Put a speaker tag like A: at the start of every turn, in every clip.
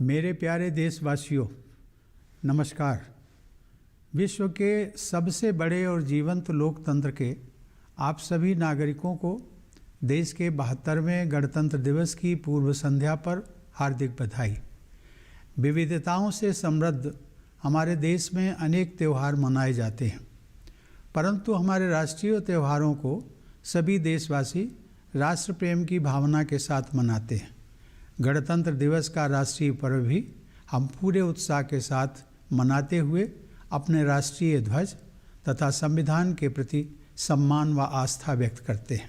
A: मेरे प्यारे देशवासियों, नमस्कार। विश्व के सबसे बड़े और जीवंत लोकतंत्र के आप सभी नागरिकों को देश के 72वें गणतंत्र दिवस की पूर्व संध्या पर हार्दिक बधाई। विविधताओं से समृद्ध हमारे देश में अनेक त्यौहार मनाए जाते हैं, परंतु हमारे राष्ट्रीय त्योहारों को सभी देशवासी राष्ट्र प्रेम की भावना के साथ मनाते हैं। गणतंत्र दिवस का राष्ट्रीय पर्व भी हम पूरे उत्साह के साथ मनाते हुए अपने राष्ट्रीय ध्वज तथा संविधान के प्रति सम्मान व आस्था व्यक्त करते हैं।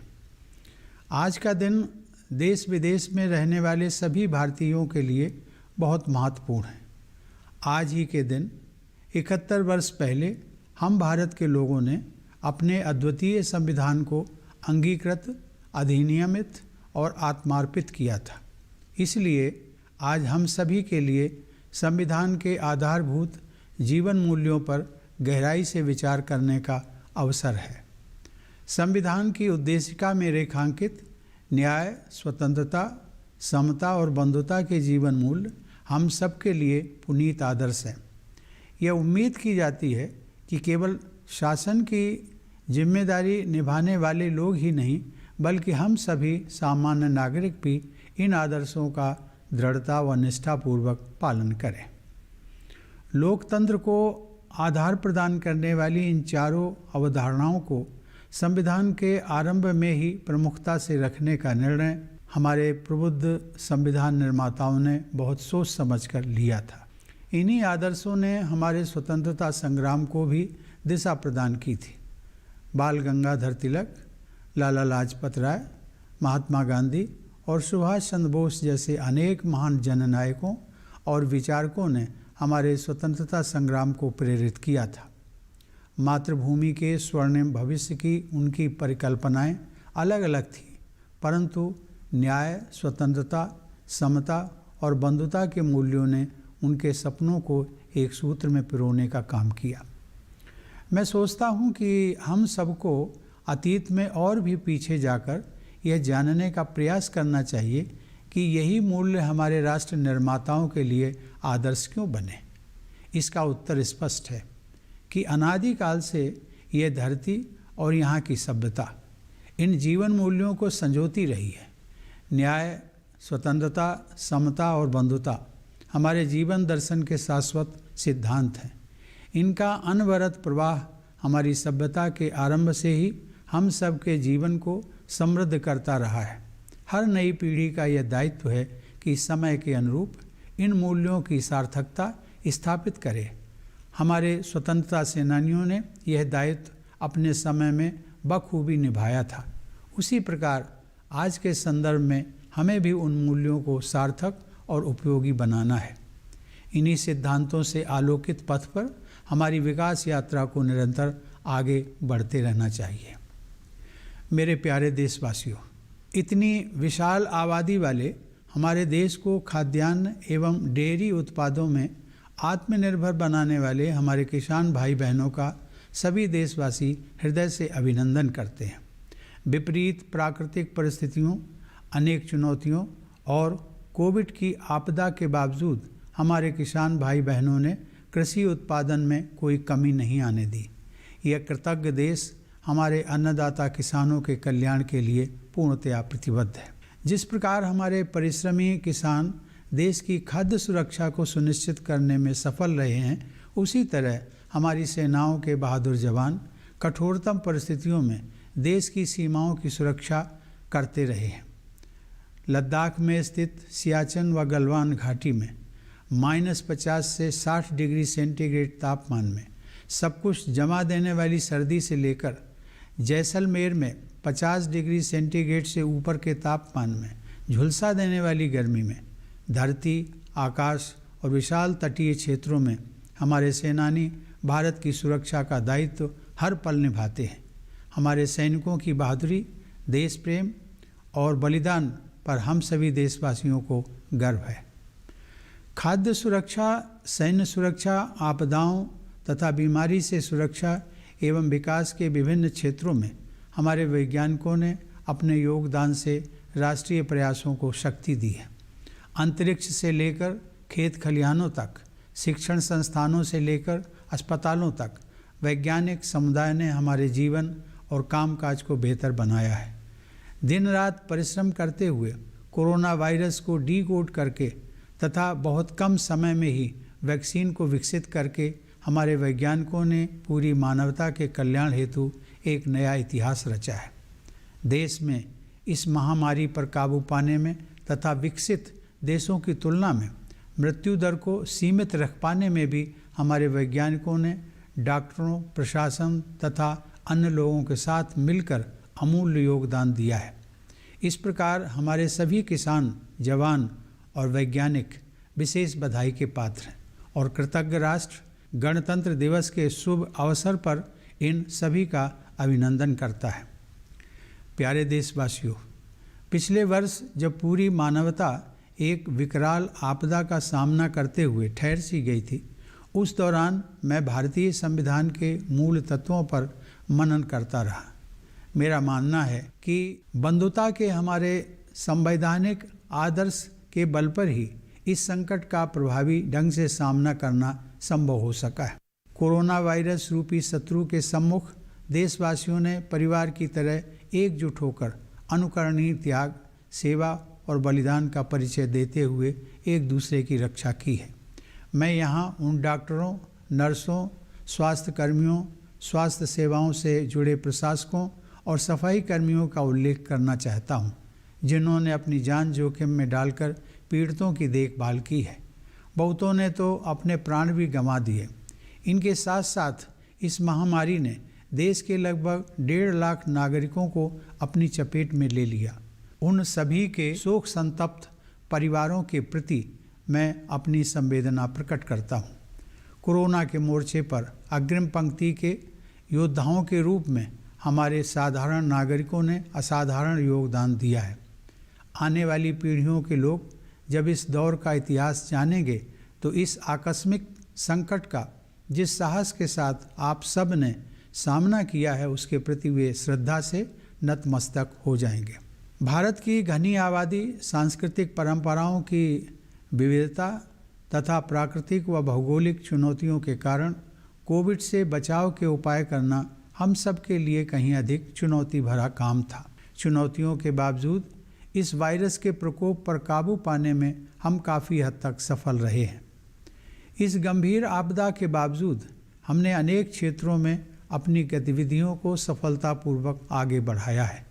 A: आज का दिन देश विदेश में रहने वाले सभी भारतीयों के लिए बहुत महत्वपूर्ण है। आज ही के दिन 71 वर्ष पहले हम भारत के लोगों ने अपने अद्वितीय संविधान को अंगीकृत, अधिनियमित और आत्मार्पित किया था। इसलिए आज हम सभी के लिए संविधान के आधारभूत जीवन मूल्यों पर गहराई से विचार करने का अवसर है। संविधान की उद्देशिका में रेखांकित न्याय, स्वतंत्रता, समता और बंधुता के जीवन मूल्य हम सबके लिए पुनीत आदर्श हैं। यह उम्मीद की जाती है कि केवल शासन की जिम्मेदारी निभाने वाले लोग ही नहीं, बल्कि हम सभी सामान्य नागरिक भी इन आदर्शों का दृढ़ता व निष्ठापूर्वक पालन करें। लोकतंत्र को आधार प्रदान करने वाली इन चारों अवधारणाओं को संविधान के आरंभ में ही प्रमुखता से रखने का निर्णय हमारे प्रबुद्ध संविधान निर्माताओं ने बहुत सोच समझकर लिया था। इन्हीं आदर्शों ने हमारे स्वतंत्रता संग्राम को भी दिशा प्रदान की थी। बाल गंगाधर तिलक, लाला लाजपत राय, महात्मा गांधी और सुभाष चंद्र बोस जैसे अनेक महान जननायकों और विचारकों ने हमारे स्वतंत्रता संग्राम को प्रेरित किया था। मातृभूमि के स्वर्णिम भविष्य की उनकी परिकल्पनाएं अलग अलग थीं, परंतु न्याय, स्वतंत्रता, समता और बंधुता के मूल्यों ने उनके सपनों को एक सूत्र में पिरोने का काम किया। मैं सोचता हूँ कि हम सबको अतीत में और भी पीछे जाकर यह जानने का प्रयास करना चाहिए कि यही मूल्य हमारे राष्ट्र निर्माताओं के लिए आदर्श क्यों बने। इसका उत्तर स्पष्ट है कि अनादिकाल से यह धरती और यहाँ की सभ्यता इन जीवन मूल्यों को संजोती रही है। न्याय, स्वतंत्रता, समता और बंधुता हमारे जीवन दर्शन के शाश्वत सिद्धांत हैं। इनका अनवरत प्रवाह हमारी सभ्यता के आरंभ से ही हम सब के जीवन को समृद्ध करता रहा है। हर नई पीढ़ी का यह दायित्व है कि समय के अनुरूप इन मूल्यों की सार्थकता स्थापित करे। हमारे स्वतंत्रता सेनानियों ने यह दायित्व अपने समय में बखूबी निभाया था। उसी प्रकार आज के संदर्भ में हमें भी उन मूल्यों को सार्थक और उपयोगी बनाना है। इन्हीं सिद्धांतों से आलोकित पथ पर हमारी विकास यात्रा को निरंतर आगे बढ़ते रहना चाहिए। मेरे प्यारे देशवासियों, इतनी विशाल आबादी वाले हमारे देश को खाद्यान्न एवं डेयरी उत्पादों में आत्मनिर्भर बनाने वाले हमारे किसान भाई बहनों का सभी देशवासी हृदय से अभिनंदन करते हैं। विपरीत प्राकृतिक परिस्थितियों, अनेक चुनौतियों और कोविड की आपदा के बावजूद हमारे किसान भाई बहनों ने कृषि उत्पादन में कोई कमी नहीं आने दी। यह कृतज्ञ देश हमारे अन्नदाता किसानों के कल्याण के लिए पूर्णतया प्रतिबद्ध है। जिस प्रकार हमारे परिश्रमी किसान देश की खाद्य सुरक्षा को सुनिश्चित करने में सफल रहे हैं, उसी तरह हमारी सेनाओं के बहादुर जवान कठोरतम परिस्थितियों में देश की सीमाओं की सुरक्षा करते रहे हैं। लद्दाख में स्थित सियाचिन व गलवान घाटी में -50 से 60 डिग्री सेंटीग्रेड तापमान में सब कुछ जमा देने वाली सर्दी से लेकर जैसलमेर में 50 डिग्री सेंटीग्रेड से ऊपर के तापमान में झुलसा देने वाली गर्मी में धरती, आकाश और विशाल तटीय क्षेत्रों में हमारे सेनानी भारत की सुरक्षा का दायित्व हर पल निभाते हैं। हमारे सैनिकों की बहादुरी, देश प्रेम और बलिदान पर हम सभी देशवासियों को गर्व है। खाद्य सुरक्षा, सैन्य सुरक्षा, आपदाओं तथा बीमारी से सुरक्षा एवं विकास के विभिन्न क्षेत्रों में हमारे वैज्ञानिकों ने अपने योगदान से राष्ट्रीय प्रयासों को शक्ति दी है। अंतरिक्ष से लेकर खेत खलिहानों तक, शिक्षण संस्थानों से लेकर अस्पतालों तक वैज्ञानिक समुदाय ने हमारे जीवन और कामकाज को बेहतर बनाया है। दिन रात परिश्रम करते हुए कोरोना वायरस को डीकोड करके तथा बहुत कम समय में ही वैक्सीन को विकसित करके हमारे वैज्ञानिकों ने पूरी मानवता के कल्याण हेतु एक नया इतिहास रचा है। देश में इस महामारी पर काबू पाने में तथा विकसित देशों की तुलना में मृत्यु दर को सीमित रख पाने में भी हमारे वैज्ञानिकों ने डॉक्टरों, प्रशासन तथा अन्य लोगों के साथ मिलकर अमूल्य योगदान दिया है। इस प्रकार हमारे सभी किसान, जवान और वैज्ञानिक विशेष बधाई के पात्र हैं और कृतज्ञ राष्ट्र गणतंत्र दिवस के शुभ अवसर पर इन सभी का अभिनंदन करता है। प्यारे देशवासियों, पिछले वर्ष जब पूरी मानवता एक विकराल आपदा का सामना करते हुए ठहर सी गई थी, उस दौरान मैं भारतीय संविधान के मूल तत्वों पर मनन करता रहा। मेरा मानना है कि बंधुता के हमारे संवैधानिक आदर्श के बल पर ही इस संकट का प्रभावी ढंग से सामना करना संभव हो सका है। कोरोना वायरस रूपी शत्रु के सम्मुख देशवासियों ने परिवार की तरह एकजुट होकर अनुकरणीय त्याग, सेवा और बलिदान का परिचय देते हुए एक दूसरे की रक्षा की है। मैं यहाँ उन डॉक्टरों, नर्सों, स्वास्थ्य कर्मियों, स्वास्थ्य सेवाओं से जुड़े प्रशासकों और सफाई कर्मियों का उल्लेख करना चाहता हूँ, जिन्होंने अपनी जान जोखिम में डालकर पीड़ितों की देखभाल की है। बहुतों ने तो अपने प्राण भी गंवा दिए। इनके साथ साथ इस महामारी ने देश के लगभग 1.5 लाख नागरिकों को अपनी चपेट में ले लिया। उन सभी के शोक संतप्त परिवारों के प्रति मैं अपनी संवेदना प्रकट करता हूँ। कोरोना के मोर्चे पर अग्रिम पंक्ति के योद्धाओं के रूप में हमारे साधारण नागरिकों ने असाधारण योगदान दिया है। आने वाली पीढ़ियों के लोग जब इस दौर का इतिहास जानेंगे तो इस आकस्मिक संकट का जिस साहस के साथ आप सब ने सामना किया है, उसके प्रति वे श्रद्धा से नतमस्तक हो जाएंगे। भारत की घनी आबादी, सांस्कृतिक परंपराओं की विविधता तथा प्राकृतिक व भौगोलिक चुनौतियों के कारण कोविड से बचाव के उपाय करना हम सब के लिए कहीं अधिक चुनौती भरा काम था। चुनौतियों के बावजूद इस वायरस के प्रकोप पर काबू पाने में हम काफ़ी हद तक सफल रहे हैं। इस गंभीर आपदा के बावजूद हमने अनेक क्षेत्रों में अपनी गतिविधियों को सफलतापूर्वक आगे बढ़ाया है।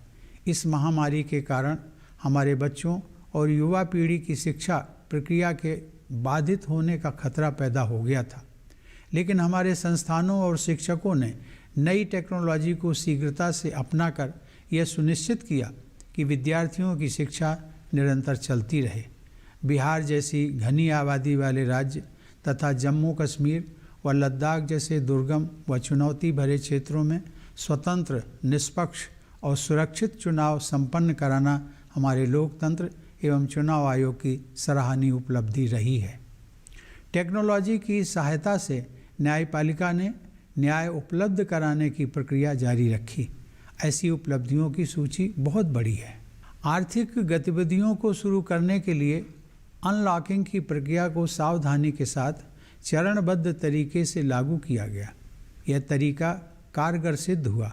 A: इस महामारी के कारण हमारे बच्चों और युवा पीढ़ी की शिक्षा प्रक्रिया के बाधित होने का खतरा पैदा हो गया था, लेकिन हमारे संस्थानों और शिक्षकों ने नई टेक्नोलॉजी को शीघ्रता से अपनाकर यह सुनिश्चित किया कि विद्यार्थियों की शिक्षा निरंतर चलती रहे। बिहार जैसी घनी आबादी वाले राज्य तथा जम्मू कश्मीर व लद्दाख जैसे दुर्गम व चुनौती भरे क्षेत्रों में स्वतंत्र, निष्पक्ष और सुरक्षित चुनाव संपन्न कराना हमारे लोकतंत्र एवं चुनाव आयोग की सराहनीय उपलब्धि रही है। टेक्नोलॉजी की सहायता से न्यायपालिका ने न्याय उपलब्ध कराने की प्रक्रिया जारी रखी। ऐसी उपलब्धियों की सूची बहुत बड़ी है। आर्थिक गतिविधियों को शुरू करने के लिए अनलॉकिंग की प्रक्रिया को सावधानी के साथ चरणबद्ध तरीके से लागू किया गया। यह तरीका कारगर सिद्ध हुआ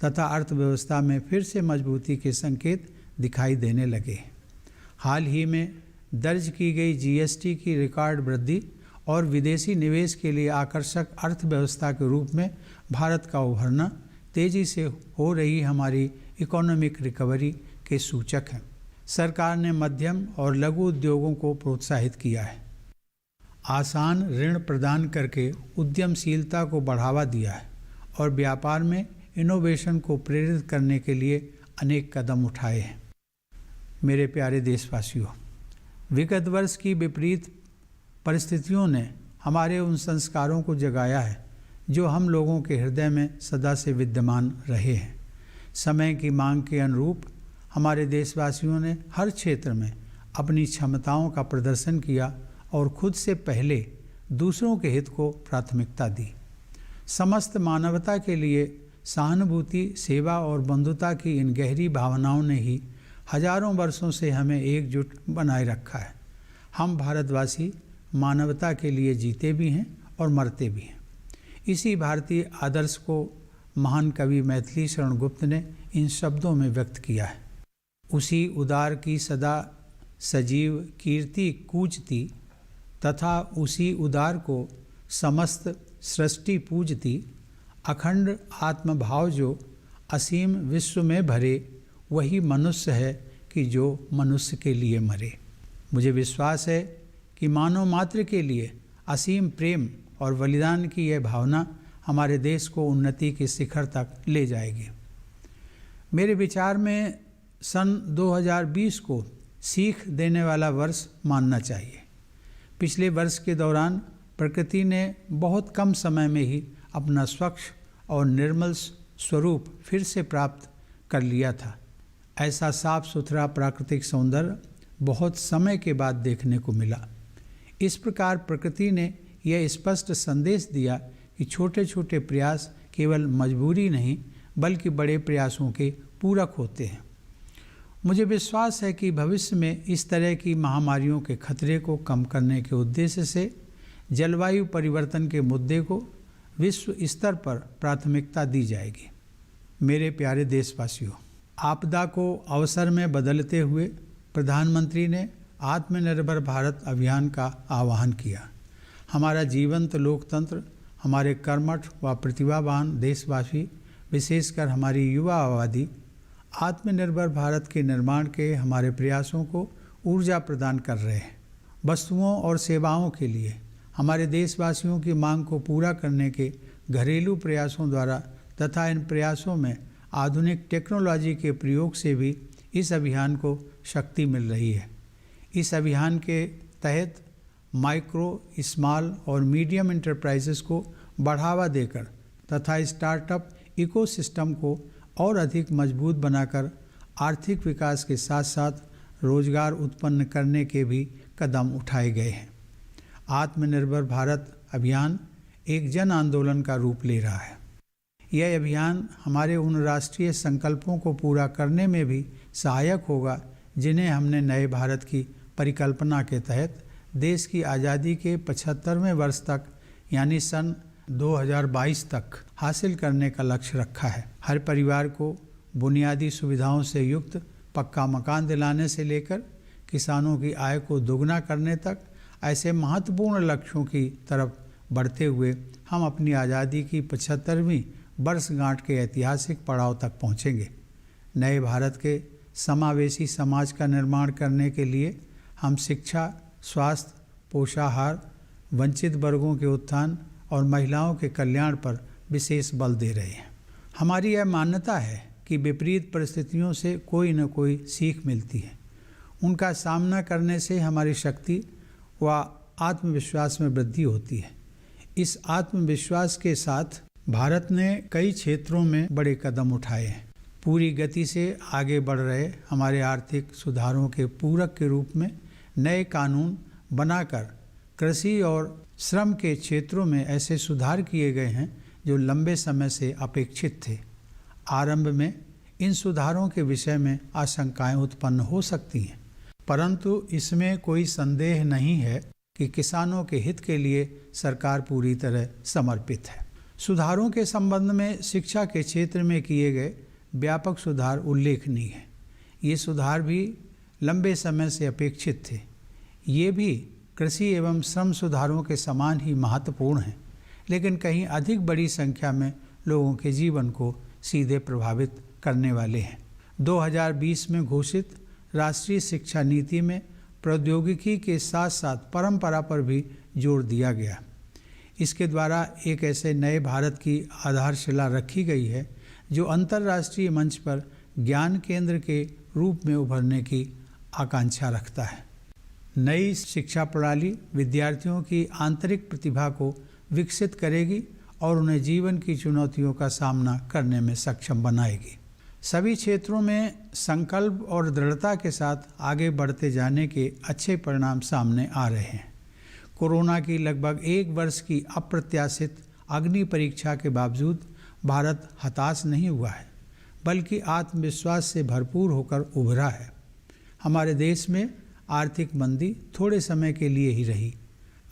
A: तथा अर्थव्यवस्था में फिर से मजबूती के संकेत दिखाई देने लगे। हाल ही में दर्ज की गई जीएसटी की रिकॉर्ड वृद्धि और विदेशी निवेश के लिए आकर्षक अर्थव्यवस्था के रूप में भारत का उभरना तेज़ी से हो रही हमारी इकोनॉमिक रिकवरी के सूचक हैं। सरकार ने मध्यम और लघु उद्योगों को प्रोत्साहित किया है, आसान ऋण प्रदान करके उद्यमशीलता को बढ़ावा दिया है और व्यापार में इनोवेशन को प्रेरित करने के लिए अनेक कदम उठाए हैं। मेरे प्यारे देशवासियों, विगत वर्ष की विपरीत परिस्थितियों ने हमारे उन संस्कारों को जगाया है जो हम लोगों के हृदय में सदा से विद्यमान रहे हैं। समय की मांग के अनुरूप हमारे देशवासियों ने हर क्षेत्र में अपनी क्षमताओं का प्रदर्शन किया और खुद से पहले दूसरों के हित को प्राथमिकता दी। समस्त मानवता के लिए सहानुभूति, सेवा और बंधुता की इन गहरी भावनाओं ने ही हजारों वर्षों से हमें एकजुट बनाए रखा है। हम भारतवासी मानवता के लिए जीते भी हैं और मरते भी हैं। इसी भारतीय आदर्श को महान कवि मैथिली शरण गुप्त ने इन शब्दों में व्यक्त किया है। उसी उदार की सदा सजीव कीर्ति कूजती, तथा उसी उदार को समस्त सृष्टि पूजती। अखंड आत्मभाव जो असीम विश्व में भरे, वही मनुष्य है कि जो मनुष्य के लिए मरे। मुझे विश्वास है कि मानव मात्र के लिए असीम प्रेम और बलिदान की यह भावना हमारे देश को उन्नति के शिखर तक ले जाएगी। मेरे विचार में सन 2020 को सीख देने वाला वर्ष मानना चाहिए। पिछले वर्ष के दौरान प्रकृति ने बहुत कम समय में ही अपना स्वच्छ और निर्मल स्वरूप फिर से प्राप्त कर लिया था। ऐसा साफ सुथरा प्राकृतिक सौंदर्य बहुत समय के बाद देखने को मिला। इस प्रकार प्रकृति ने यह स्पष्ट संदेश दिया कि छोटे छोटे प्रयास केवल मजबूरी नहीं बल्कि बड़े प्रयासों के पूरक होते हैं। मुझे विश्वास है कि भविष्य में इस तरह की महामारियों के खतरे को कम करने के उद्देश्य से जलवायु परिवर्तन के मुद्दे को विश्व स्तर पर प्राथमिकता दी जाएगी। मेरे प्यारे देशवासियों, आपदा को अवसर में बदलते हुए प्रधानमंत्री ने आत्मनिर्भर भारत अभियान का आह्वान किया। हमारा जीवंत लोकतंत्र, हमारे कर्मठ व प्रतिभावान देशवासी, विशेषकर हमारी युवा आबादी आत्मनिर्भर भारत के निर्माण के हमारे प्रयासों को ऊर्जा प्रदान कर रहे हैं। वस्तुओं और सेवाओं के लिए हमारे देशवासियों की मांग को पूरा करने के घरेलू प्रयासों द्वारा तथा इन प्रयासों में आधुनिक टेक्नोलॉजी के प्रयोग से भी इस अभियान को शक्ति मिल रही है। इस अभियान के तहत माइक्रो, स्मॉल और मीडियम एंटरप्राइजेस को बढ़ावा देकर तथा स्टार्टअप इकोसिस्टम को और अधिक मजबूत बनाकर आर्थिक विकास के साथ साथ रोजगार उत्पन्न करने के भी कदम उठाए गए हैं। आत्मनिर्भर भारत अभियान एक जन आंदोलन का रूप ले रहा है। यह अभियान हमारे उन राष्ट्रीय संकल्पों को पूरा करने में भी सहायक होगा जिन्हें हमने नए भारत की परिकल्पना के तहत देश की आज़ादी के 75वें वर्ष तक यानी सन 2022 तक हासिल करने का लक्ष्य रखा है। हर परिवार को बुनियादी सुविधाओं से युक्त पक्का मकान दिलाने से लेकर किसानों की आय को दोगुना करने तक ऐसे महत्वपूर्ण लक्ष्यों की तरफ बढ़ते हुए हम अपनी आज़ादी की 75वीं वर्षगांठ के ऐतिहासिक पड़ाव तक पहुँचेंगे। नए भारत के समावेशी समाज का निर्माण करने के लिए हम शिक्षा, स्वास्थ्य, पोषाहार, वंचित वर्गों के उत्थान और महिलाओं के कल्याण पर विशेष बल दे रहे हैं। हमारी यह मान्यता है कि विपरीत परिस्थितियों से कोई न कोई सीख मिलती है। उनका सामना करने से हमारी शक्ति व आत्मविश्वास में वृद्धि होती है। इस आत्मविश्वास के साथ भारत ने कई क्षेत्रों में बड़े कदम उठाए हैं। पूरी गति से आगे बढ़ रहे हमारे आर्थिक सुधारों के पूरक के रूप में नए कानून बनाकर कृषि और श्रम के क्षेत्रों में ऐसे सुधार किए गए हैं जो लंबे समय से अपेक्षित थे। आरंभ में इन सुधारों के विषय में आशंकाएं उत्पन्न हो सकती हैं, परंतु इसमें कोई संदेह नहीं है कि किसानों के हित के लिए सरकार पूरी तरह समर्पित है। सुधारों के संबंध में शिक्षा के क्षेत्र में किए गए व्यापक सुधार उल्लेखनीय है। ये सुधार भी लंबे समय से अपेक्षित थे। ये भी कृषि एवं श्रम सुधारों के समान ही महत्वपूर्ण हैं, लेकिन कहीं अधिक बड़ी संख्या में लोगों के जीवन को सीधे प्रभावित करने वाले हैं। 2020 में घोषित राष्ट्रीय शिक्षा नीति में प्रौद्योगिकी के साथ साथ परंपरा पर भी जोर दिया गया। इसके द्वारा एक ऐसे नए भारत की आधारशिला रखी गई है जो अंतर्राष्ट्रीय मंच पर ज्ञान केंद्र के रूप में उभरने की आकांक्षा रखता है। नई शिक्षा प्रणाली विद्यार्थियों की आंतरिक प्रतिभा को विकसित करेगी और उन्हें जीवन की चुनौतियों का सामना करने में सक्षम बनाएगी। सभी क्षेत्रों में संकल्प और दृढ़ता के साथ आगे बढ़ते जाने के अच्छे परिणाम सामने आ रहे हैं। कोरोना की लगभग 1 वर्ष की अप्रत्याशित अग्नि परीक्षा के बावजूद भारत हताश नहीं हुआ है, बल्कि आत्मविश्वास से भरपूर होकर उभरा है। हमारे देश में आर्थिक मंदी थोड़े समय के लिए ही रही।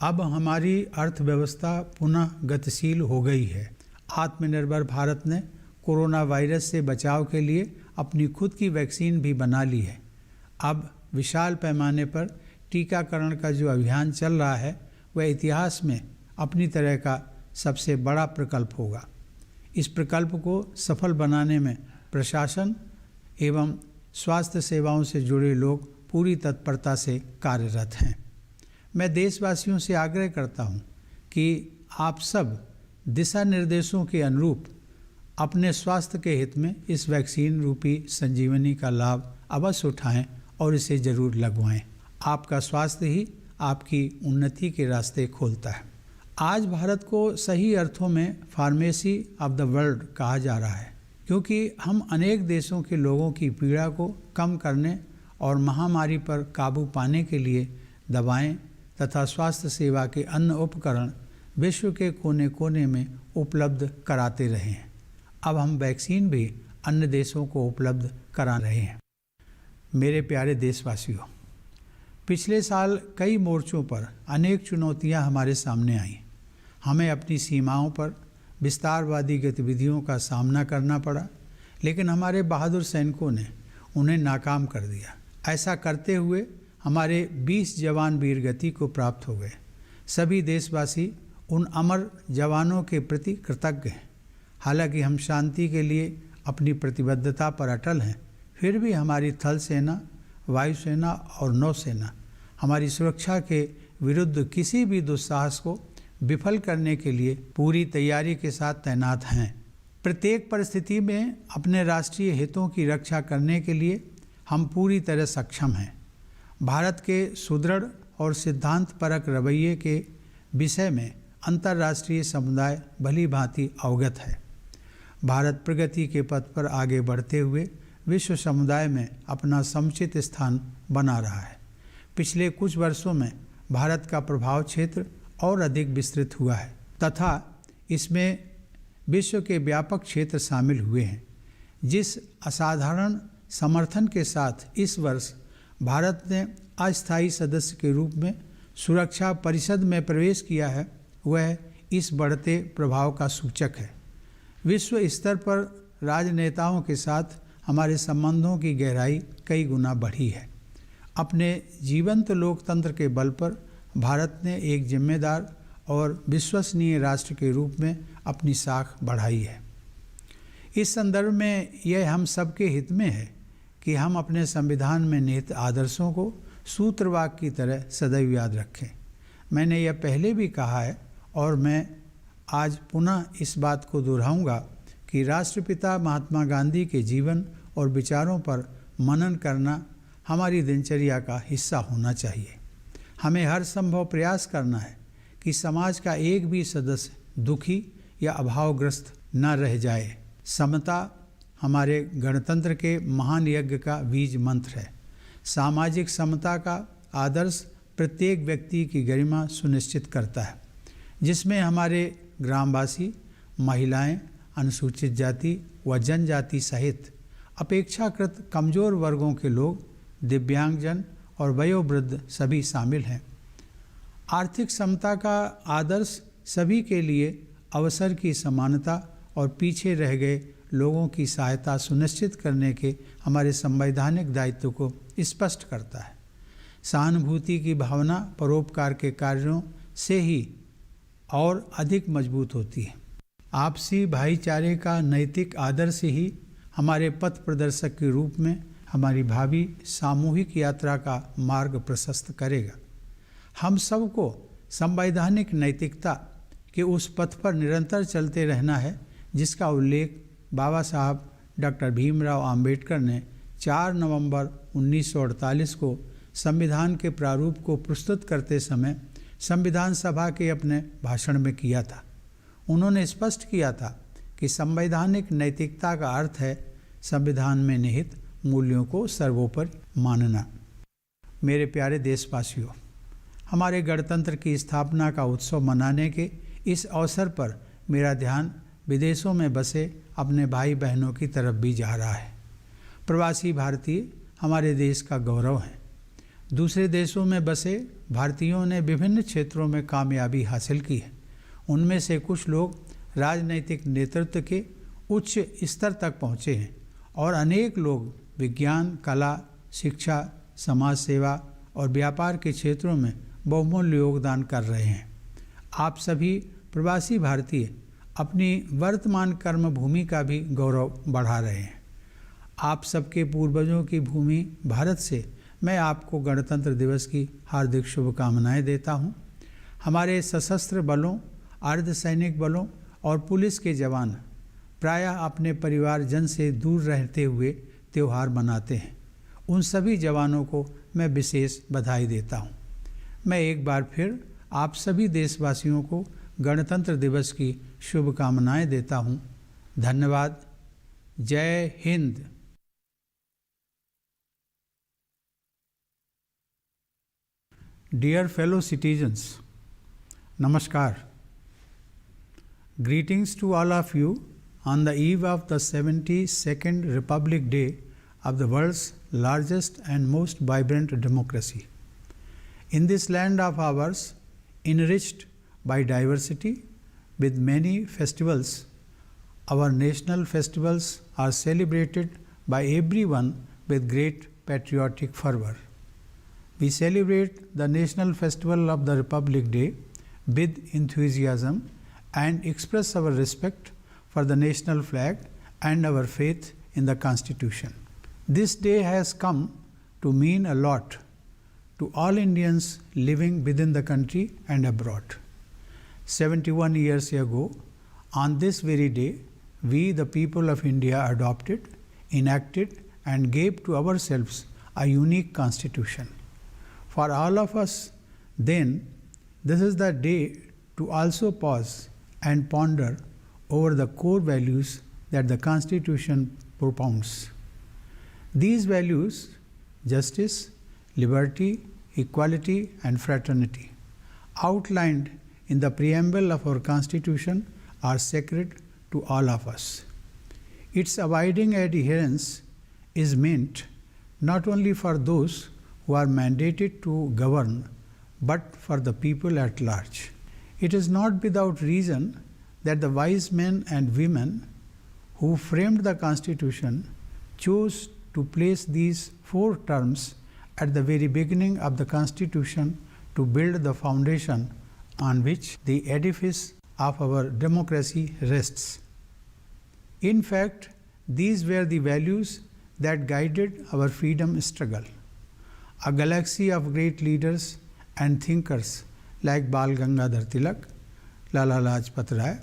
A: अब हमारी अर्थव्यवस्था पुनः गतिशील हो गई है। आत्मनिर्भर भारत ने कोरोना वायरस से बचाव के लिए अपनी खुद की वैक्सीन भी बना ली है। अब विशाल पैमाने पर टीकाकरण का जो अभियान चल रहा है वह इतिहास में अपनी तरह का सबसे बड़ा प्रकल्प होगा। इस प्रकल्प को सफल बनाने में प्रशासन एवं स्वास्थ्य सेवाओं से जुड़े लोग पूरी तत्परता से कार्यरत हैं। मैं देशवासियों से आग्रह करता हूं कि आप सब दिशा निर्देशों के अनुरूप अपने स्वास्थ्य के हित में इस वैक्सीन रूपी संजीवनी का लाभ अवश्य उठाएं और इसे जरूर लगवाएं। आपका स्वास्थ्य ही आपकी उन्नति के रास्ते खोलता है। आज भारत को सही अर्थों में फार्मेसी ऑफ द वर्ल्ड कहा जा रहा है, क्योंकि हम अनेक देशों के लोगों की पीड़ा को कम करने और महामारी पर काबू पाने के लिए दवाएं तथा स्वास्थ्य सेवा के अन्य उपकरण विश्व के कोने कोने में उपलब्ध कराते रहे हैं। अब हम वैक्सीन भी अन्य देशों को उपलब्ध करा रहे हैं। मेरे प्यारे देशवासियों, पिछले साल कई मोर्चों पर अनेक चुनौतियां हमारे सामने आईं। हमें अपनी सीमाओं पर विस्तारवादी गतिविधियों का सामना करना पड़ा, लेकिन हमारे बहादुर सैनिकों ने उन्हें नाकाम कर दिया। ऐसा करते हुए हमारे 20 जवान वीरगति को प्राप्त हो गए। सभी देशवासी उन अमर जवानों के प्रति कृतज्ञ हैं। हालांकि हम शांति के लिए अपनी प्रतिबद्धता पर अटल हैं, फिर भी हमारी थल सेना, वायुसेना और नौसेना हमारी सुरक्षा के विरुद्ध किसी भी दुस्साहस को विफल करने के लिए पूरी तैयारी के साथ तैनात हैं। प्रत्येक परिस्थिति में अपने राष्ट्रीय हितों की रक्षा करने के लिए हम पूरी तरह सक्षम हैं। भारत के सुदृढ़ और सिद्धांतपरक रवैये के विषय में अंतर्राष्ट्रीय समुदाय भली भांति अवगत है। भारत प्रगति के पथ पर आगे बढ़ते हुए विश्व समुदाय में अपना समुचित स्थान बना रहा है। पिछले कुछ वर्षों में भारत का प्रभाव क्षेत्र और अधिक विस्तृत हुआ है तथा इसमें विश्व के व्यापक क्षेत्र शामिल हुए हैं। जिस असाधारण समर्थन के साथ इस वर्ष भारत ने अस्थायी सदस्य के रूप में सुरक्षा परिषद में प्रवेश किया है, वह इस बढ़ते प्रभाव का सूचक है। विश्व स्तर पर राजनेताओं के साथ हमारे संबंधों की गहराई कई गुना बढ़ी है। अपने जीवंत लोकतंत्र के बल पर भारत ने एक जिम्मेदार और विश्वसनीय राष्ट्र के रूप में अपनी साख बढ़ाई है। इस संदर्भ में यह हम सबके हित में है कि हम अपने संविधान में निहित आदर्शों को सूत्रवाक्य की तरह सदैव याद रखें। मैंने यह पहले भी कहा है और मैं आज पुनः इस बात को दोहराऊंगा कि राष्ट्रपिता महात्मा गांधी के जीवन और विचारों पर मनन करना हमारी दिनचर्या का हिस्सा होना चाहिए। हमें हर संभव प्रयास करना है कि समाज का एक भी सदस्य दुखी या अभावग्रस्त न रह जाए। समता हमारे गणतंत्र के महान यज्ञ का बीज मंत्र है। सामाजिक समता का आदर्श प्रत्येक व्यक्ति की गरिमा सुनिश्चित करता है, जिसमें हमारे ग्रामवासी, महिलाएं, अनुसूचित जाति व जनजाति सहित अपेक्षाकृत कमज़ोर वर्गों के लोग, दिव्यांगजन और वयोवृद्ध सभी शामिल हैं। आर्थिक समता का आदर्श सभी के लिए अवसर की समानता और पीछे रह गए लोगों की सहायता सुनिश्चित करने के हमारे संवैधानिक दायित्व को स्पष्ट करता है। सहानुभूति की भावना परोपकार के कार्यों से ही और अधिक मजबूत होती है। आपसी भाईचारे का नैतिक आदर्श ही हमारे पथ प्रदर्शक के रूप में हमारी भावी सामूहिक यात्रा का मार्ग प्रशस्त करेगा। हम सबको संवैधानिक नैतिकता के उस पथ पर निरंतर चलते रहना है जिसका उल्लेख बाबा साहब डॉक्टर भीमराव आम्बेडकर ने 4 नवंबर 1948 को संविधान के प्रारूप को प्रस्तुत करते समय संविधान सभा के अपने भाषण में किया था। उन्होंने स्पष्ट किया था कि संवैधानिक नैतिकता का अर्थ है संविधान में निहित मूल्यों को सर्वोपरि मानना। मेरे प्यारे देशवासियों, हमारे गणतंत्र की स्थापना का उत्सव मनाने के इस अवसर पर मेरा ध्यान विदेशों में बसे अपने भाई बहनों की तरफ भी जा रहा है। प्रवासी भारतीय हमारे देश का गौरव हैं। दूसरे देशों में बसे भारतीयों ने विभिन्न क्षेत्रों में कामयाबी हासिल की है। उनमें से कुछ लोग राजनैतिक नेतृत्व के उच्च स्तर तक पहुँचे हैं और अनेक लोग विज्ञान, कला, शिक्षा, समाज सेवा और व्यापार के क्षेत्रों में बहुमूल्य योगदान कर रहे हैं। आप सभी प्रवासी भारतीय अपनी वर्तमान कर्म भूमि का भी गौरव बढ़ा रहे हैं। आप सबके पूर्वजों की भूमि भारत से मैं आपको गणतंत्र दिवस की हार्दिक शुभकामनाएं देता हूं। हमारे सशस्त्र बलों, अर्धसैनिक बलों और पुलिस के जवान प्रायः अपने परिवारजन से दूर रहते हुए त्यौहार मनाते हैं। उन सभी जवानों को मैं विशेष बधाई देता हूं। मैं एक बार फिर आप सभी देशवासियों को गणतंत्र दिवस की शुभकामनाएं देता हूं। धन्यवाद। जय Hind. Dear fellow citizens, Namaskar. Greetings to all of you on the eve of the 72nd Republic Day of the world's largest and most vibrant democracy. In this land of ours, enriched by diversity with many festivals, our national festivals are celebrated by everyone with great patriotic fervor. We celebrate the National Festival of the Republic Day with enthusiasm and express our respect for the national flag and our faith in the Constitution. This day has come to mean a lot to all Indians living within the country and abroad. 71 years ago, on this very day, we, the people of India, adopted, enacted, and gave to ourselves a unique constitution. For all of us, then, this is the day to also pause and ponder over the core values that the Constitution propounds. These values, justice, liberty, equality, and fraternity, outlined in the preamble of our Constitution, are sacred to all of us. Its abiding adherence is meant not only for those who are mandated to govern, but for the people at large. It is not without reason that the wise men and women who framed the Constitution chose to place these 4 terms at the very beginning of the Constitution to build the foundation on which the edifice of our democracy rests. In fact, these were the values that guided our freedom struggle. A galaxy of great leaders and thinkers like Bal Gangadhar Tilak, Lala Lajpat Rai,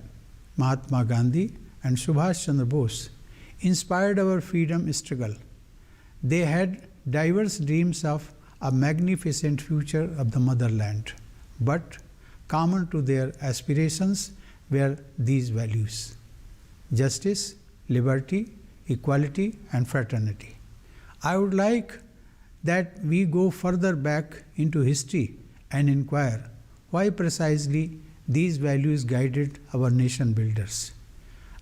A: Mahatma Gandhi, and Subhash Chandra Bose inspired our freedom struggle. They had diverse dreams of a magnificent future of the motherland, but common to their aspirations were these values: justice, liberty, equality, and fraternity. I would like that we go further back into history and inquire why precisely these values guided our nation builders.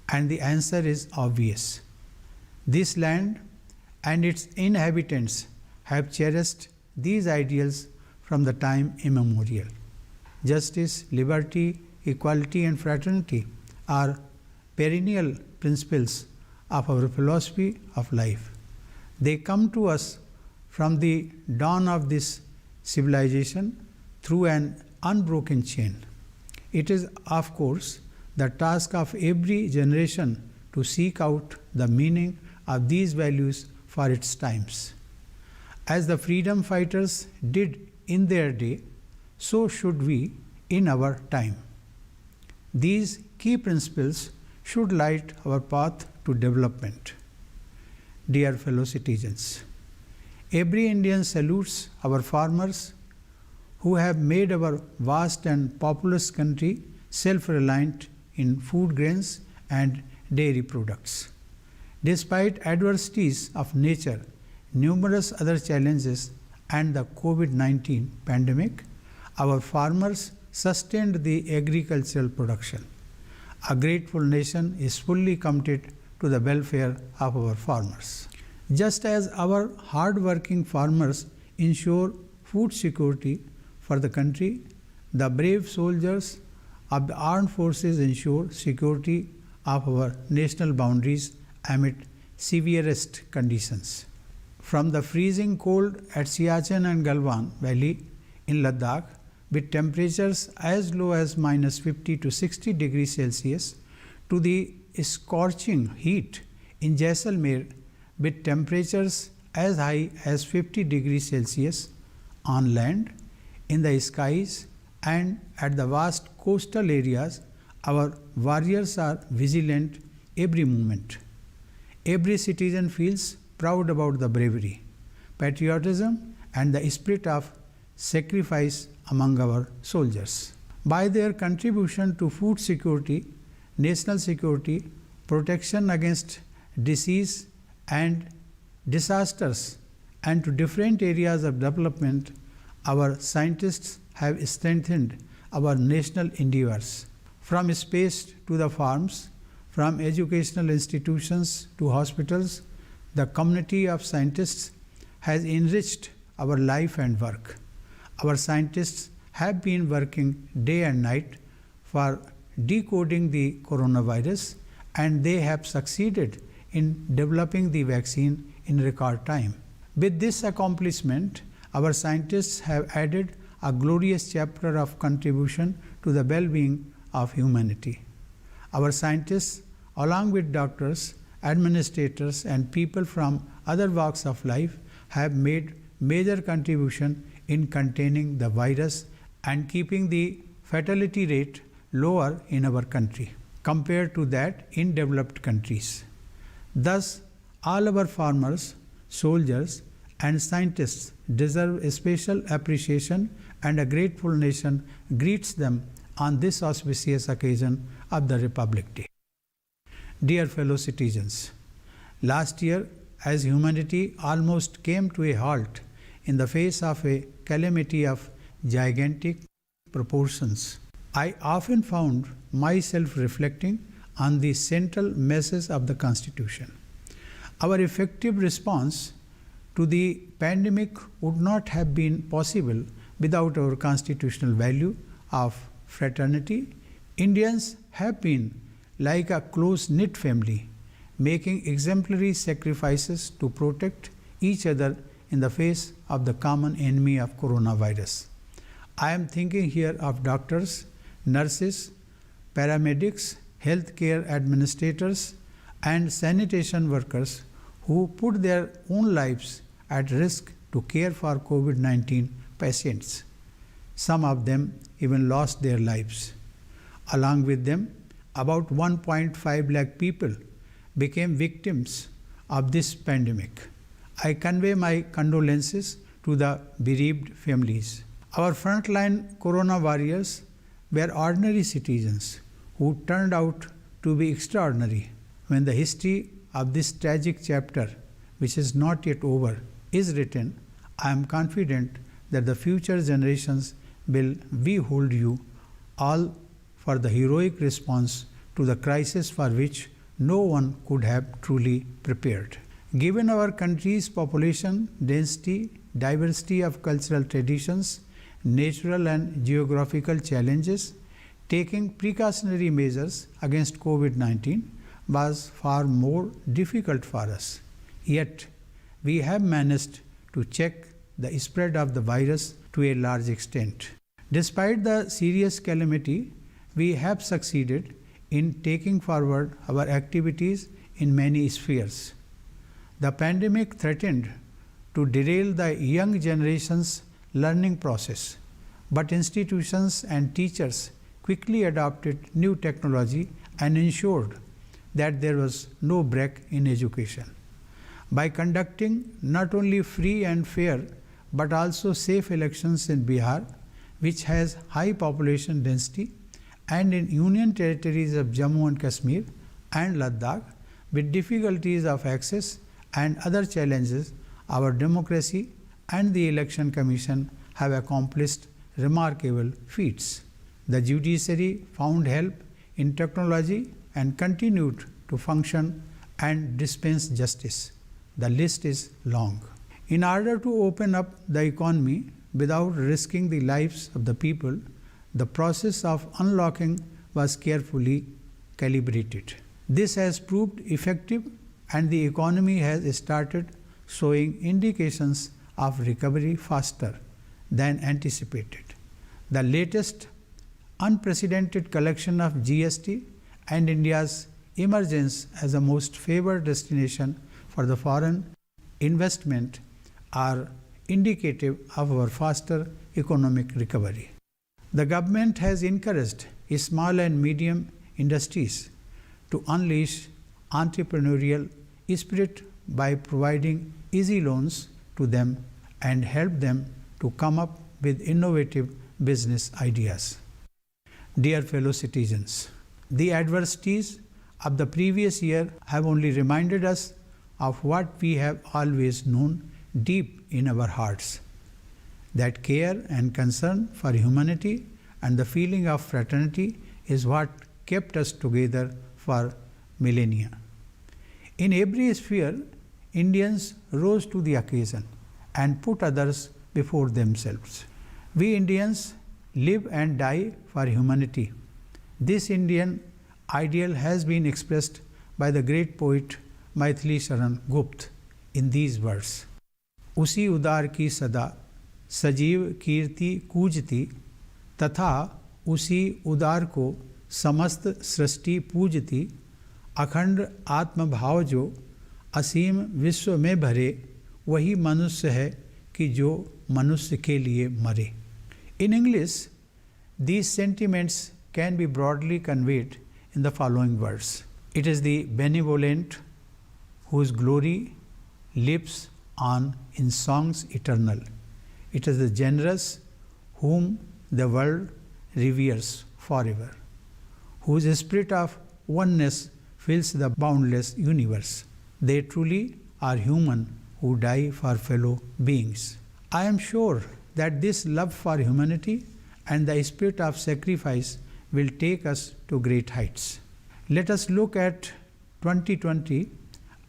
A: And the answer is obvious. This land and its inhabitants have cherished these ideals from the time immemorial. Justice, liberty, equality, and fraternity are perennial principles of our philosophy of life. They come to us from the dawn of this civilization through an unbroken chain. It is, of course, the task of every generation to seek out the meaning of these values for its times. As the freedom fighters did in their day, so should we in our time. These key principles should light our path to development. Dear fellow citizens, every Indian salutes our farmers who have made our vast and populous country self-reliant in food grains and dairy products. Despite adversities of nature, numerous other challenges, and the COVID-19 pandemic, our farmers sustained the agricultural production. A grateful nation is fully committed to the welfare of our farmers. Just as our hard-working farmers ensure food security for the country. The brave soldiers of the armed forces ensure security of our national boundaries amid severest conditions. From the freezing cold at Siachen and Galwan Valley in Ladakh, with temperatures as low as -50 to 60 degrees Celsius, to the scorching heat in Jaisalmer with temperatures as high as 50 degrees Celsius on land, in the skies, and at the vast coastal areas, our warriors are vigilant every moment. Every citizen feels proud about the bravery, patriotism, and the spirit of sacrifice among our soldiers. By their contribution to food security, national security, protection against disease and disasters, and to different areas of development, our scientists have strengthened our national endeavors. From space to the farms, from educational institutions to hospitals, the community of scientists has enriched our life and work. Our scientists have been working day and night for decoding the coronavirus, and they have succeeded in developing the vaccine in record time. With this accomplishment, our scientists have added a glorious chapter of contribution to the well-being of humanity. Our scientists, along with doctors, administrators, and people from other walks of life, have made major contribution in containing the virus and keeping the fatality rate lower in our country compared to that in developed countries. Thus, all our farmers, soldiers, and scientists deserve a special appreciation, and a grateful nation greets them on this auspicious occasion of the Republic Day. Dear fellow citizens, last year, as humanity almost came to a halt in the face of a calamity of gigantic proportions, I often found myself reflecting on the central message of the Constitution. Our effective response to the pandemic would not have been possible without our constitutional value of fraternity. Indians have been like a close-knit family, making exemplary sacrifices to protect each other in the face of the common enemy of coronavirus. I am thinking here of doctors, nurses, paramedics, healthcare administrators, and sanitation workers who put their own lives at risk to care for COVID-19 patients. Some of them even lost their lives. Along with them, about 1.5 lakh people became victims of this pandemic. I convey my condolences to the bereaved families. Our frontline corona warriors were ordinary citizens who turned out to be extraordinary. When the history of this tragic chapter, which is not yet over, is written, I am confident that the future generations will behold you all for the heroic response to the crisis for which no one could have truly prepared. Given our country's population density, diversity of cultural traditions, natural and geographical challenges, taking precautionary measures against COVID-19 was far more difficult for us. Yet, we have managed to check the spread of the virus to a large extent. Despite the serious calamity, we have succeeded in taking forward our activities in many spheres. The pandemic threatened to derail the young generation's learning process, but institutions and teachers quickly adopted new technology and ensured that there was no break in education. By conducting not only free and fair but also safe elections in Bihar, which has high population density, and in Union territories of Jammu and Kashmir and Ladakh, with difficulties of access and other challenges, our democracy and the Election Commission have accomplished remarkable feats. The judiciary found help in technology and continued to function and dispense justice. The list is long. In order to open up the economy without risking the lives of the people, the process of unlocking was carefully calibrated. This has proved effective and the economy has started showing indications of recovery faster than anticipated. The latest unprecedented collection of GST and India's emergence as a most favored destination for the foreign investment are indicative of our faster economic recovery. The government has encouraged small and medium industries to unleash entrepreneurial spirit by providing easy loans to them and help them to come up with innovative business ideas. Dear fellow citizens, the adversities of the previous year have only reminded us of what we have always known deep in our hearts, that care and concern for humanity and the feeling of fraternity is what kept us together for millennia. In every sphere, Indians rose to the occasion and put others before themselves. We Indians live and die for humanity. This Indian ideal has been expressed by the great poet Maithili Sharan Gupta in these words: उसी उदार की सदा सजीव कीर्ति कूजती, तथा उसी उदार को समस्त सृष्टि पूजती, अखंड आत्मभाव जो असीम विश्व में भरे, वही मनुष्य है कि जो मनुष्य के लिए मरे. In English, these sentiments can be broadly conveyed in the following words. It is the benevolent whose glory lives on in songs eternal. It is the generous whom the world reveres forever, whose spirit of oneness fills the boundless universe. They truly are human who die for fellow beings. I am sure that this love for humanity and the spirit of sacrifice will take us to great heights. Let us look at 2020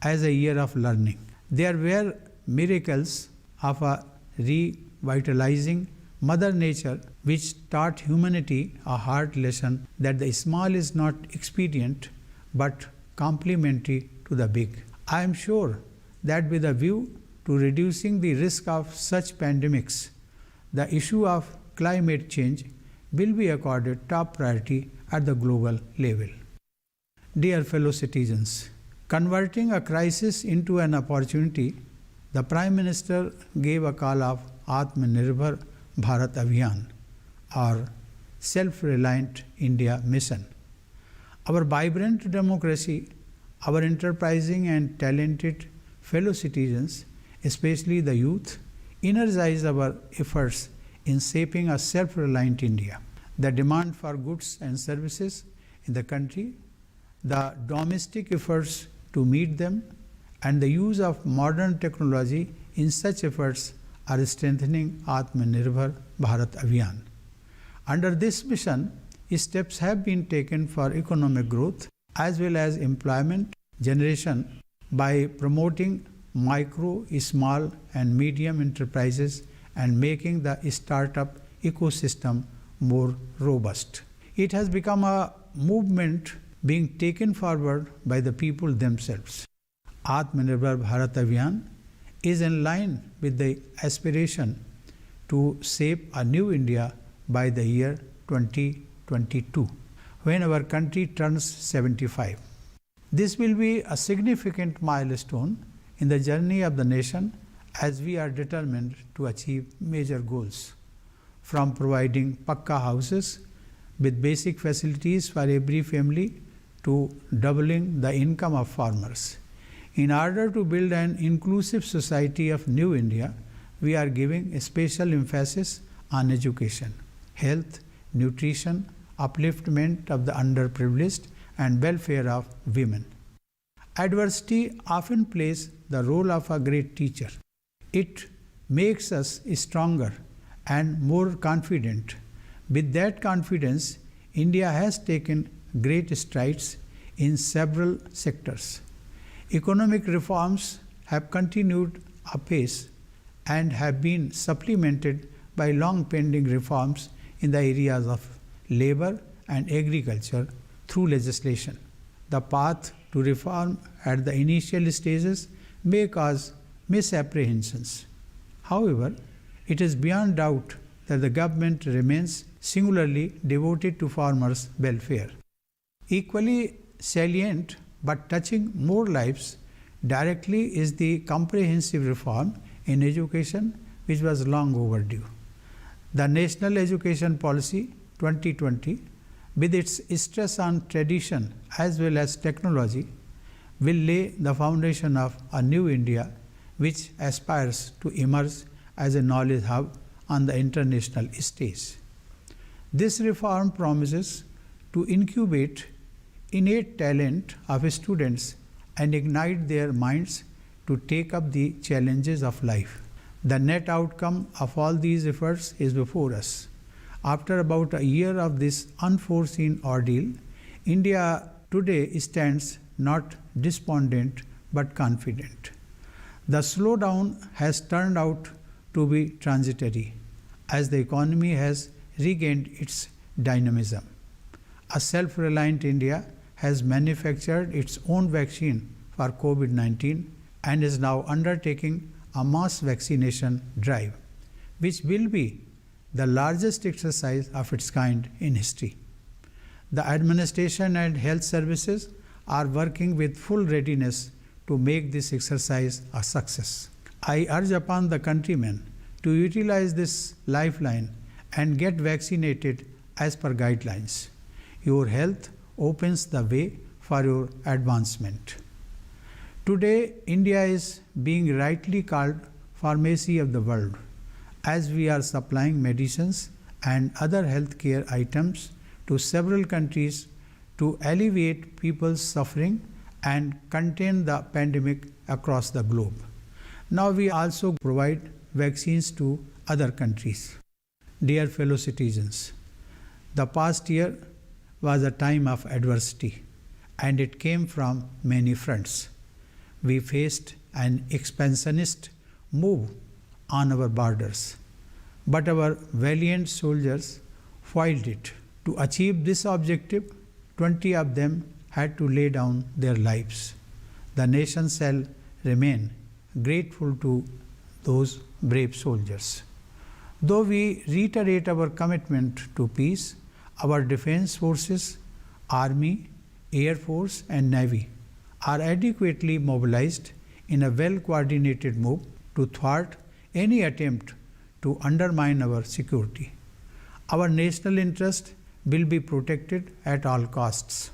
A: as a year of learning. There were miracles of a revitalizing Mother Nature which taught humanity a hard lesson that the small is not expedient but complementary to the big. I am sure that with a view to reducing the risk of such pandemics, the issue of climate change will be accorded top priority at the global level. Dear fellow citizens, converting a crisis into an opportunity, the Prime Minister gave a call of Atmanirbhar Bharat Abhiyan, or Self-Reliant India Mission. Our vibrant democracy, our enterprising and talented fellow citizens, especially the youth, energize our efforts in shaping a self-reliant India. The demand for goods and services in the country, the domestic efforts to meet them, and the use of modern technology in such efforts are strengthening Atmanirbhar Bharat Abhiyan. Under this mission, steps have been taken for economic growth as well as employment generation by promoting micro, small and medium enterprises and making the startup ecosystem more robust. It has become a movement being taken forward by the people themselves. Atmanirbhar Bharat Abhiyan is in line with the aspiration to shape a new India by the year 2022, when our country turns 75. This will be a significant milestone in the journey of the nation as we are determined to achieve major goals, from providing Pakka houses with basic facilities for every family to doubling the income of farmers. In order to build an inclusive society of New India, we are giving a special emphasis on education, health, nutrition, upliftment of the underprivileged, and welfare of women. Adversity often plays the role of a great teacher. It makes us stronger and more confident. With that confidence, India has taken great strides in several sectors. Economic reforms have continued apace and have been supplemented by long pending reforms in the areas of labor and agriculture through legislation. The path to reform at the initial stages may cause misapprehensions. However, it is beyond doubt that the government remains singularly devoted to farmers' welfare. Equally salient but touching more lives directly is the comprehensive reform in education which was long overdue. The National Education Policy 2020, with its stress on tradition as well as technology, will lay the foundation of a new India which aspires to emerge as a knowledge hub on the international stage. This reform promises to incubate innate talent of students and ignite their minds to take up the challenges of life. The net outcome of all these efforts is before us. After about a year of this unforeseen ordeal, India today stands not despondent but confident. The slowdown has turned out to be transitory as the economy has regained its dynamism. A self-reliant India has manufactured its own vaccine for COVID-19 and is now undertaking a mass vaccination drive, which will be the largest exercise of its kind in history. The administration and health services are working with full readiness to make this exercise a success. I urge upon the countrymen to utilize this lifeline and get vaccinated as per guidelines. Your health opens the way for your advancement. Today, India is being rightly called pharmacy of the world, as we are supplying medicines and other healthcare items to several countries to alleviate people's suffering and contain the pandemic across the globe. Now we also provide vaccines to other countries. Dear fellow citizens, the past year was a time of adversity, and it came from many fronts. We faced an expansionist move on our borders, but our valiant soldiers foiled it. To achieve this objective, 20 of them had to lay down their lives. The nation shall remain grateful to those brave soldiers. Though we reiterate our commitment to peace, our defense forces, Army, Air Force and Navy are adequately mobilized in a well-coordinated move to thwart any attempt to undermine our security. Our national interest will be protected at all costs.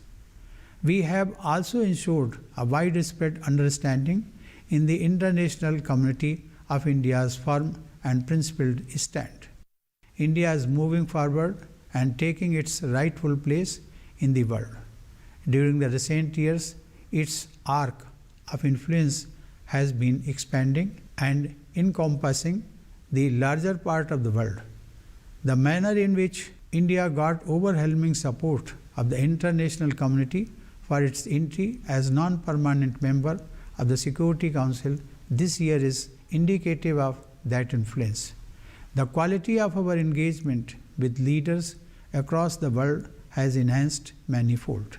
A: We have also ensured a widespread understanding in the international community of India's firm and principled stand. India is moving forward and taking its rightful place in the world. During the recent years, its arc of influence has been expanding and encompassing the larger part of the world. The manner in which India got overwhelming support of the international community for its entry as non-permanent member of the Security Council this year is indicative of that influence. The quality of our engagement with leaders across the world has enhanced manifold.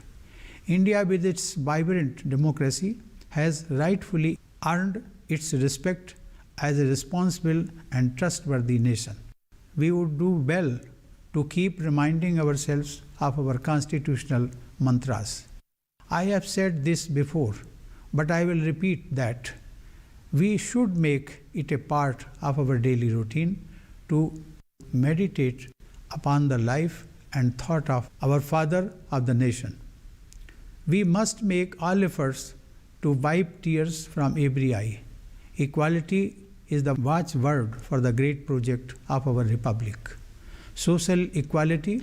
A: India, with its vibrant democracy, has rightfully earned its respect as a responsible and trustworthy nation. We would do well to keep reminding ourselves of our constitutional mantras. I have said this before, but I will repeat that we should make it a part of our daily routine to meditate upon the life and thought of our Father of the nation. We must make all efforts to wipe tears from every eye. Equality is the watchword for the great project of our republic. Social equality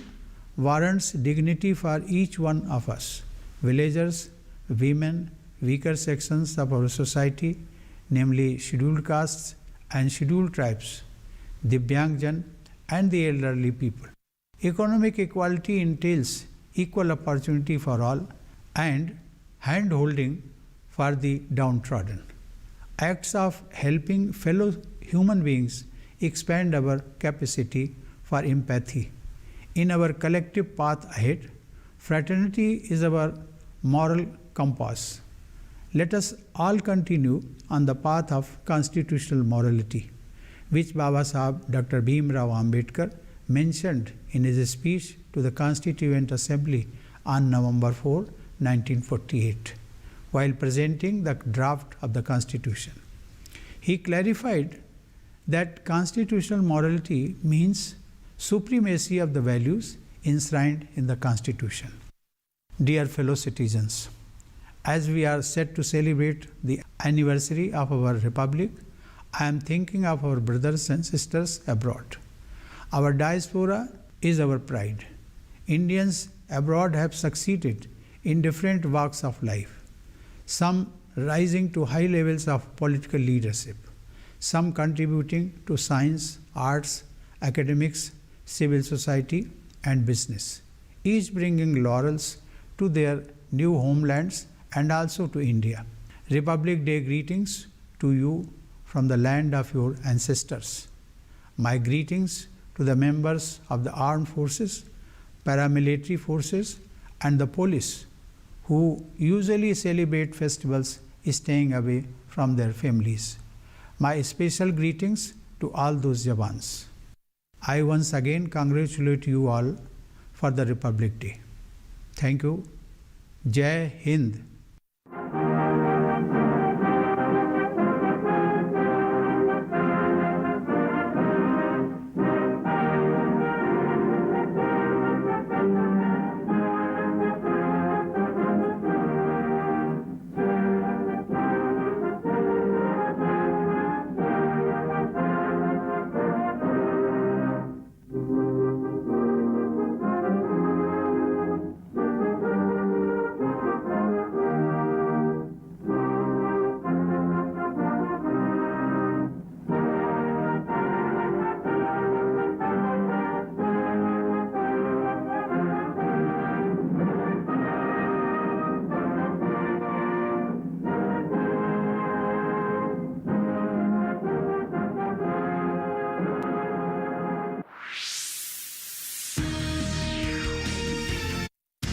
A: warrants dignity for each one of us, villagers, women, weaker sections of our society, namely scheduled castes and scheduled tribes, Divyangjan and the elderly people. Economic equality entails equal opportunity for all and hand-holding for the downtrodden. Acts of helping fellow human beings expand our capacity for empathy. In our collective path ahead, fraternity is our moral compass. Let us all continue on the path of constitutional morality, which Baba Sahib Dr. Bhimrao Ambedkar mentioned in his speech to the Constituent Assembly on November 4, 1948, while presenting the draft of the Constitution. He clarified that constitutional morality means supremacy of the values enshrined in the Constitution. Dear fellow citizens, as we are set to celebrate the anniversary of our Republic, I am thinking of our brothers and sisters abroad. Our diaspora is our pride. Indians abroad have succeeded in different walks of life, some rising to high levels of political leadership, some contributing to science, arts, academics, civil society, and business, each bringing laurels to their new homelands and also to India. Republic Day greetings to you from the land of your ancestors. My greetings to the members of the armed forces, paramilitary forces, and the police who usually celebrate festivals staying away from their families. My special greetings to all those Jawans. I once again congratulate you all for the Republic Day. Thank you. Jai Hind.